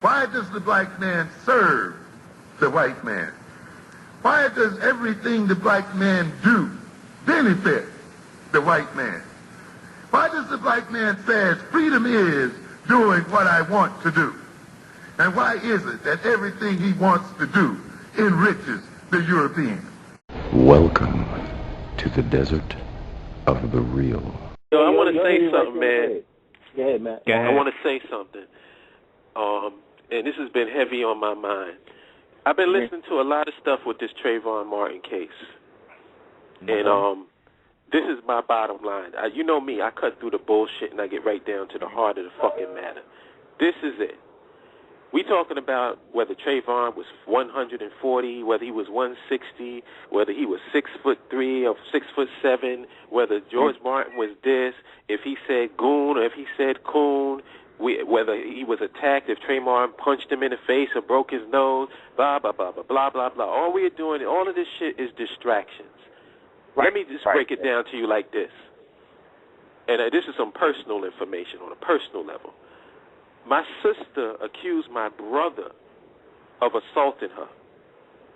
Why does the black man serve the white man? Why does everything the black man do benefit the white man? Why does the black man say freedom is doing what I want to do? And why is it that everything he wants to do enriches the European? Welcome to the desert of the real. Yo, I want to say something, man. Go ahead, man. I want to say something. And this has been heavy on my mind. I've been listening to a lot of stuff with this Trayvon Martin case. And this is my bottom line. You know me, I cut through the bullshit and I get right down to the heart of the fucking matter. This is it. We talking about whether Trayvon was 140, whether he was 160, whether he was 6'3" or 6'7", whether George Martin was this, if he said goon or if he said coon, whether he was attacked, if Trayvon punched him in the face or broke his nose, blah, blah, blah, blah, blah, blah, blah. All we are doing, all of this shit is distractions. Right. Let me just break it down to you like this. And this is some personal information on a personal level. My sister accused my brother of assaulting her.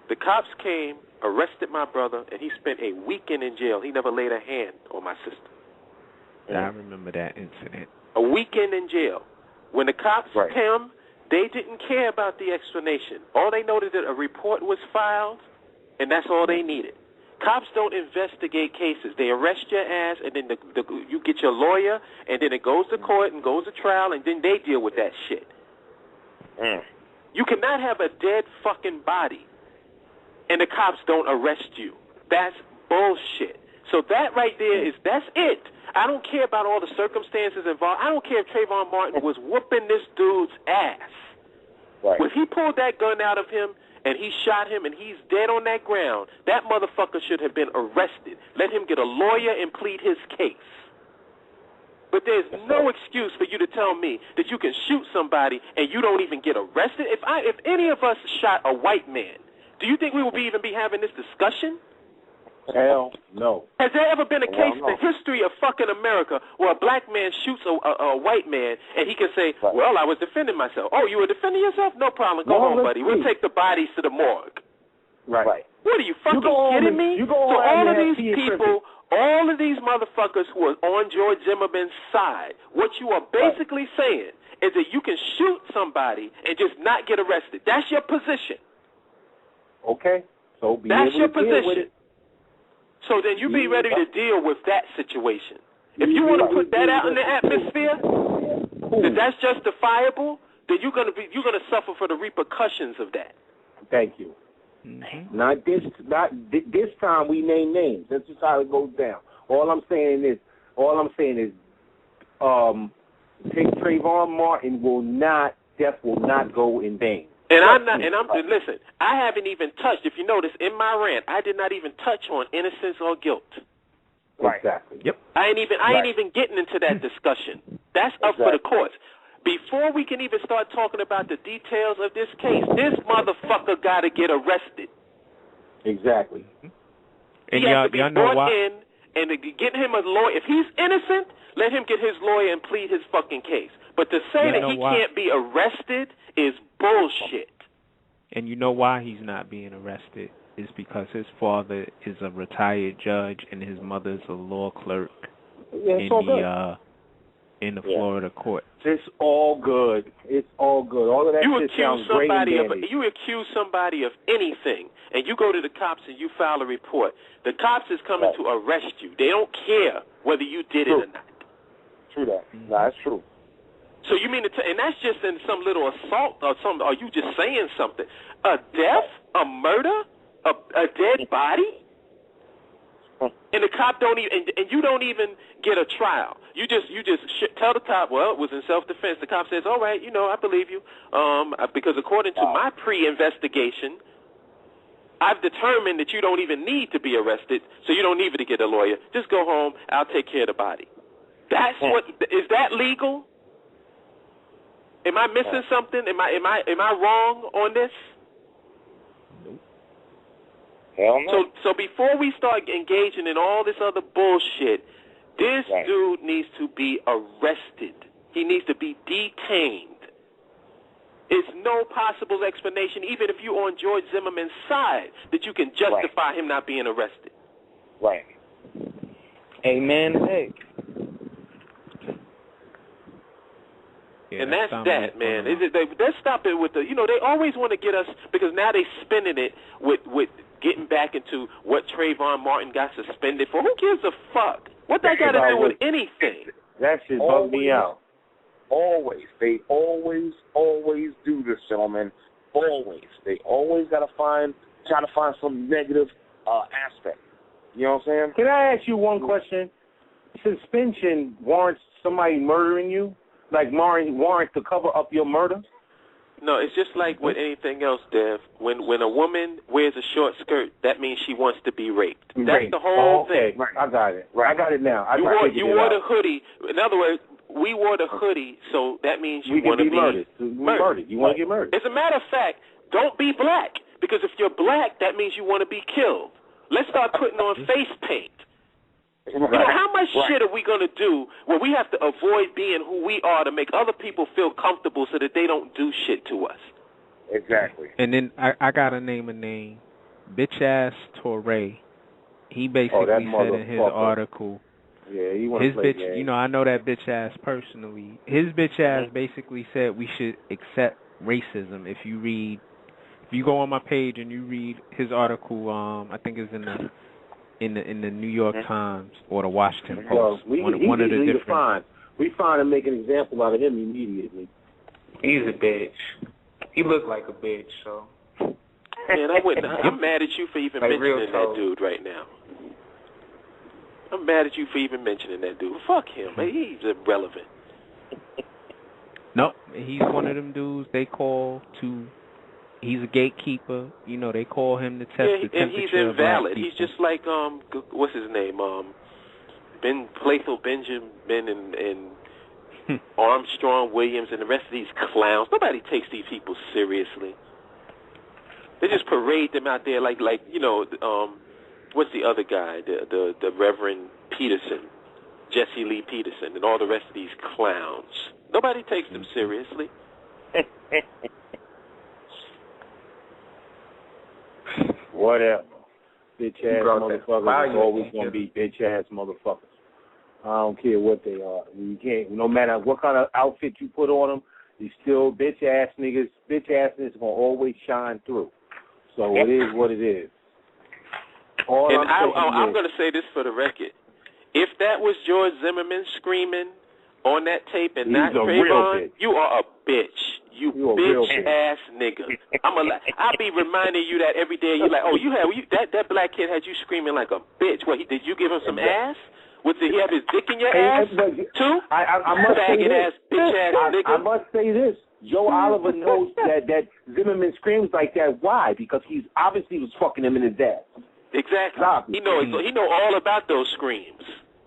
The cops came, arrested my brother, and he spent a weekend in jail. He never laid a hand on my sister. Yeah, I remember that incident. A weekend in jail. When the cops came, they didn't care about the explanation. All they noted that a report was filed, and that's all they needed. Cops don't investigate cases. They arrest your ass, and then you get your lawyer, and then it goes to court and goes to trial, and then they deal with that shit. You cannot have a dead fucking body, and the cops don't arrest you. That's bullshit. So that right there that's it. I don't care about all the circumstances involved. I don't care if Trayvon Martin was whooping this dude's ass. Right. If he pulled that gun out of him and he shot him and he's dead on that ground, that motherfucker should have been arrested. Let him get a lawyer and plead his case. But there's no excuse for you to tell me that you can shoot somebody and you don't even get arrested. If any of us shot a white man, do you think we would even be having this discussion? Hell no. Has there ever been a case in the history of fucking America where a black man shoots a white man and he can say, well, I was defending myself. Oh, you were defending yourself? No problem. Go home, buddy. We'll take the bodies to the morgue. Right. What are you fucking kidding me? So all of these people, all of these motherfuckers who are on George Zimmerman's side, what you are basically saying is that you can shoot somebody and just not get arrested. That's your position. Okay. So that's your position. So then you be ready to deal with that situation. If you want to put that out in the atmosphere, that that's justifiable, then you're gonna suffer for the repercussions of that. Thank you. Not this time we name names. That's just how it goes down. All I'm saying is Trayvon Martin death will not go in vain. Listen, I haven't even touched, if you notice, in my rant, I did not even touch on innocence or guilt. Right. Exactly. Yep. I ain't even getting into that discussion. That's up for the courts. Before we can even start talking about the details of this case, this motherfucker got to get arrested. Exactly. And he has to be know brought why? in and to get him a lawyer. If he's innocent, let him get his lawyer and plead his fucking case. But to say that he can't be arrested is bullshit. And you know why he's not being arrested is because his father is a retired judge and his mother's a law clerk in the Florida court. It's all good. It's all good. All of that shit sounds great and dandy. You accuse somebody of anything, and you go to the cops and you file a report. The cops is coming to arrest you. They don't care whether you did it or not. True that. No, that's true. So you mean and that's just in some little assault or something? Are you just saying something? A death, a murder, a dead body, and the cop don't even, and you don't even get a trial. You just tell the cop, well, it was in self-defense. The cop says, all right, I believe you, because according to my pre-investigation, I've determined that you don't even need to be arrested, so you don't need to get a lawyer. Just go home. I'll take care of the body. That's is that legal? Am I missing something? Am I wrong on this? Nope. Hell no. So before we start engaging in all this other bullshit, this dude needs to be arrested. He needs to be detained. It's no possible explanation, even if you're on George Zimmerman's side, that you can justify him not being arrested. Right. Amen. Hey. Yeah, and that's that, man. Let's stop it with the, they always want to get us, because now they spinning it with getting back into what Trayvon Martin got suspended for. Who gives a fuck? What that got to do with anything? That shit bugged me out. Always. They always do this, gentlemen. Always. They always try to find some negative aspect. You know what I'm saying? Can I ask you one question? Suspension warrants somebody murdering you? Like warrant to cover up your murder? No, it's just like with anything else, Dev. When a woman wears a short skirt, that means she wants to be raped. That's the whole thing. Right. I got it. Right. I got it now. You wore the hoodie. In other words, we wore the hoodie, so that means you want to be murdered. You want to get murdered. As a matter of fact, don't be black, because if you're black, that means you want to be killed. Let's start putting on face paint. How much shit are we going to do where we have to avoid being who we are to make other people feel comfortable so that they don't do shit to us? Exactly. And then I got to name a name. Bitch-ass Torre. He basically said in his article, he his bitch, game. I know that bitch-ass personally. His bitch-ass basically said we should accept racism. If you go on my page and you read his article, I think it's in the New York Times or the Washington Post. One of the different. We find and make an example out of him immediately. He's a bitch. He looked like a bitch, so. Man, I'm mad at you for even mentioning that dude right now. I'm mad at you for even mentioning that dude. Fuck him. Man, he's irrelevant. No, he's one of them dudes they call to. He's a gatekeeper. They call him to test the temperature. And he's invalid. He's just like what's his name? Plathel Benjamin and Armstrong Williams and the rest of these clowns. Nobody takes these people seriously. They just parade them out there like what's the other guy? The Reverend Peterson, Jesse Lee Peterson, and all the rest of these clowns. Nobody takes them seriously. Whatever. Bitch-ass motherfuckers are always going to be bitch-ass motherfuckers. I don't care what they are. You can't, no matter what kind of outfit you put on them, you still bitch-ass niggas. Bitch-assness is going to always shine through. So it is what it is. I'm going to say this for the record. If that was George Zimmerman screaming on that tape and not Trayvon, you are a bitch. You bitch-ass nigga. I'll be reminding you that every day. You're like, that black kid had you screaming like a bitch. What, did you give him some ass? Did he have his dick in your ass, too? I must say this. Bitch-ass nigga. I must say this. Joe Oliver knows that Zimmerman screams like that. Why? Because he obviously was fucking him in his ass. Exactly. He know all about those screams.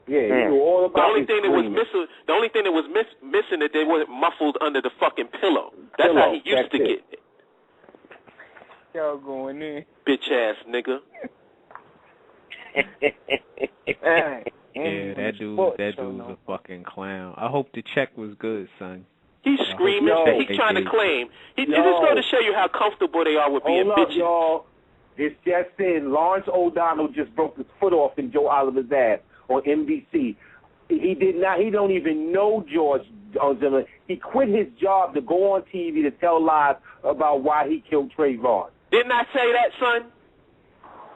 Yeah, he knew all about the only thing that was missing that they wasn't muffled under the fucking pillow. That's how he used to get it. Y'all going in. Bitch ass nigga. Yeah, that dude's a fucking clown. I hope the check was good, son. He's screaming. He's trying to claim. This is going to show you how comfortable they are with being bitches. Y'all. This just in, Lawrence O'Donnell just broke his foot off in Joe Oliver's ass on NBC. He don't even know George Zimmerman. He quit his job to go on TV to tell lies about why he killed Trayvon. Didn't I say that, son?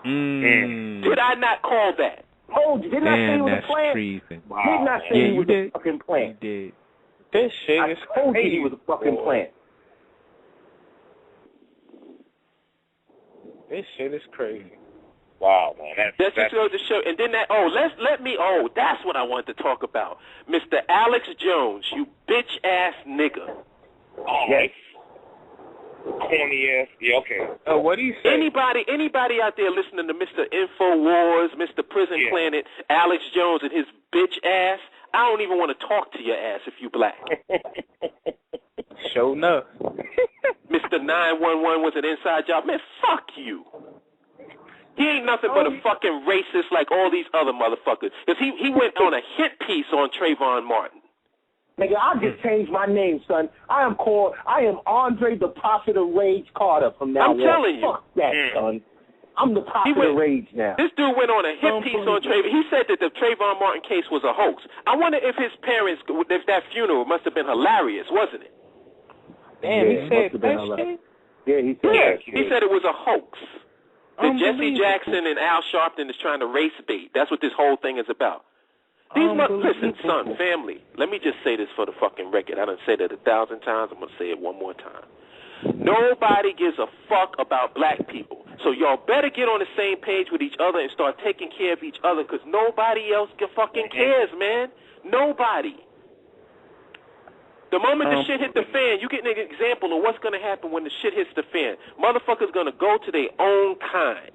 Did I not call that? Oh, didn't I say it was a plan? Treason. Wow. Didn't I say it was a fucking plan? You did. This shit is I told you he was a fucking plan. This shit is crazy. Wow, man. That's just goes to show. And then that's what I wanted to talk about. Mr. Alex Jones, you bitch ass nigga. Oh, yes. Corny ass. Yeah, okay. What do you say? Anybody out there listening to Mr. InfoWars, Mr. Prison Planet, Alex Jones and his bitch ass, I don't even want to talk to your ass if you black. Show enough. Mr. 911 was an inside job. Man, fuck you. He ain't nothing but a fucking racist like all these other motherfuckers. Because he went on a hit piece on Trayvon Martin. Nigga, I just changed my name, son. I am Andre the Prophet of Rage Carter from now on. I'm telling you. Fuck that, son. I'm the Prophet of Rage now. This dude went on a hit piece on Trayvon. He said that the Trayvon Martin case was a hoax. I wonder if his parents, if that funeral must have been hilarious, wasn't it? Damn, he said that shit? Yeah, he said that shit. He said it was a hoax. That Jesse Jackson and Al Sharpton is trying to race bait. That's what this whole thing is about. Listen, son, family, let me just say this for the fucking record. I done said it 1,000 times. I'm going to say it one more time. Nobody gives a fuck about black people. So y'all better get on the same page with each other and start taking care of each other because nobody else fucking cares, man. Nobody. The moment the shit hit the fan, you get an example of what's going to happen when the shit hits the fan. Motherfuckers going to go to their own kind.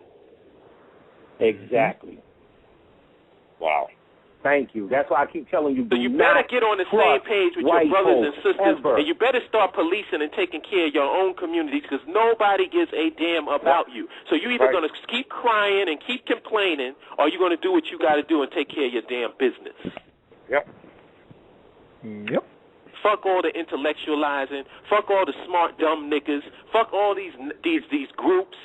Exactly. Wow. Thank you. That's why I keep telling you. So you better get on the same page with your brothers and sisters, and you better start policing and taking care of your own communities because nobody gives a damn about you. So you're either going to keep crying and keep complaining, or you're going to do what you got to do and take care of your damn business. Yep. Fuck all the intellectualizing. Fuck all the smart dumb niggas. Fuck all these groups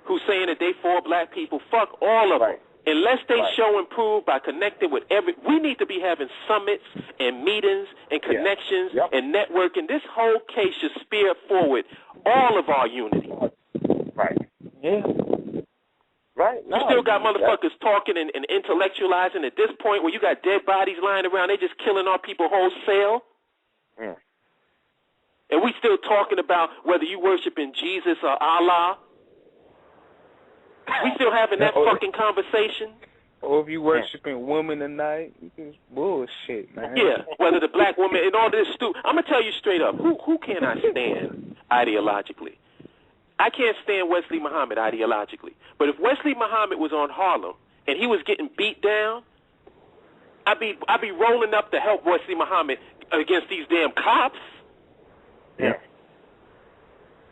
who saying that they for black people. Fuck all of them. Unless they show and prove by connecting with we need to be having summits and meetings and connections and networking. This whole case should spear forward all of our unity. Right. Yeah. Right. You still got motherfuckers talking and intellectualizing at this point where you got dead bodies lying around. They just killing our people wholesale. And we still talking about whether you worshiping Jesus or Allah. We still having that fucking conversation. Or if you worshiping women tonight, it's bullshit, man. Yeah, whether the black woman and all this I'm gonna tell you straight up, who can I stand ideologically? I can't stand Wesley Muhammad ideologically. But if Wesley Muhammad was on Harlem and he was getting beat down, I'd be rolling up to help Wesley Muhammad against these damn cops. Yeah.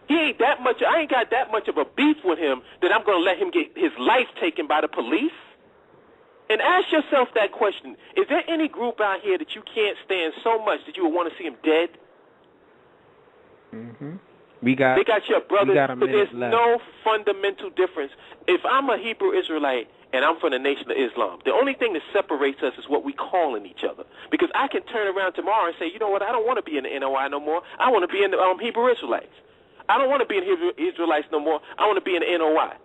I ain't got that much of a beef with him that I'm going to let him get his life taken by the police. And ask yourself that question. Is there any group out here that you can't stand so much that you would want to see him dead? Mm-hmm. They got your brothers, but there's left. no fundamental difference. If I'm a Hebrew Israelite and I'm from the Nation of Islam, the only thing that separates us is what we calling each other. Because I can turn around tomorrow and say, you know what, I don't want to be in the NOI no more. I want to be in the Hebrew Israelites. I don't want to be in Hebrew Israelites no more. I want to be in the NOI.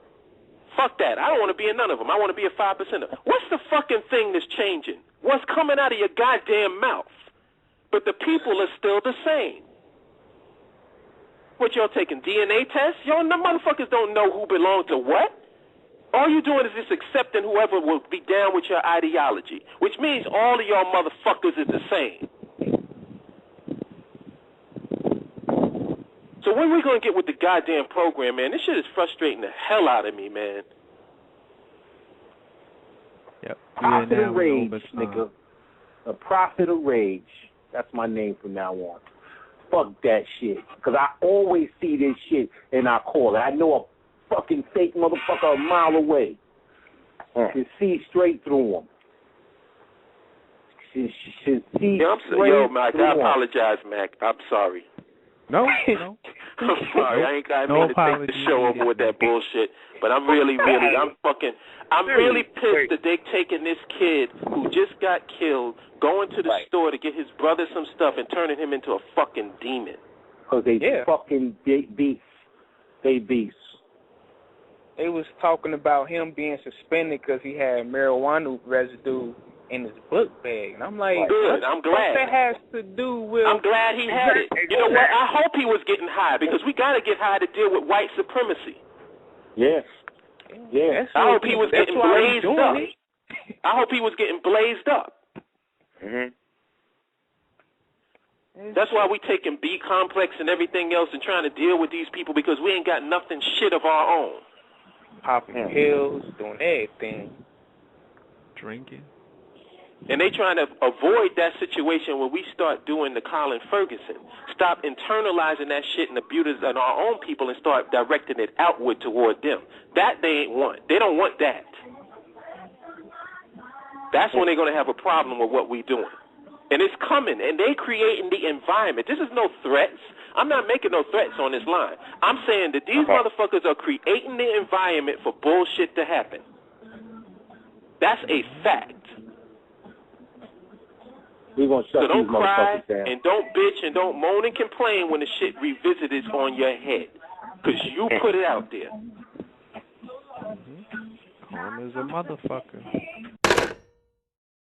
Fuck that. I don't want to be in none of them. I want to be a 5%er. What's the fucking thing that's changing? What's coming out of your goddamn mouth? But the people are still the same. What, y'all taking DNA tests? Y'all motherfuckers don't know who belongs to what. All you doing is just accepting whoever will be down with your ideology, which means all of y'all motherfuckers is the same. So when we going to get with the goddamn program, man? This shit is frustrating the hell out of me, man. Yep. Prophet of Rage, nigga. A Prophet of Rage. That's my name from now on. Fuck that shit. Because I always see this shit and I call it. I know a fucking fake motherfucker a mile away. Can see straight through him. Mac, I apologize, Mac. I'm sorry. No. I'm sorry. I ain't got to take the show over with that bullshit. But I'm really pissed that they taking this kid who just got killed, going to the store to get his brother some stuff and turning him into a fucking demon. Because they fucking beasts. They beasts. They was talking about him being suspended because he had marijuana residue in his book bag. And I'm like, good, I'm glad. What that has to do with... I'm glad he had it. You know what? I hope he was getting high because we got to get high to deal with white supremacy. Yes. Yeah. I hope he was getting blazed up. I hope he was getting blazed up. Mm-hmm. That's why we taking B complex and everything else and trying to deal with these people because we ain't got nothing shit of our own. Popping pills, doing everything. Drinking. And they trying to avoid that situation where we start doing the Colin Ferguson. Stop internalizing that shit and abusing on our own people and start directing it outward toward them. That they ain't want. They don't want that. That's when they're going to have a problem with what we doing. And it's coming, and they creating the environment. This is no threats. I'm not making no threats on this line. I'm saying that these motherfuckers are creating the environment for bullshit to happen. That's a fact. We're gonna shut so don't these cry down. and don't bitch and don't moan and complain when the shit revisits on your head, because you put it out there. Calm as a motherfucker.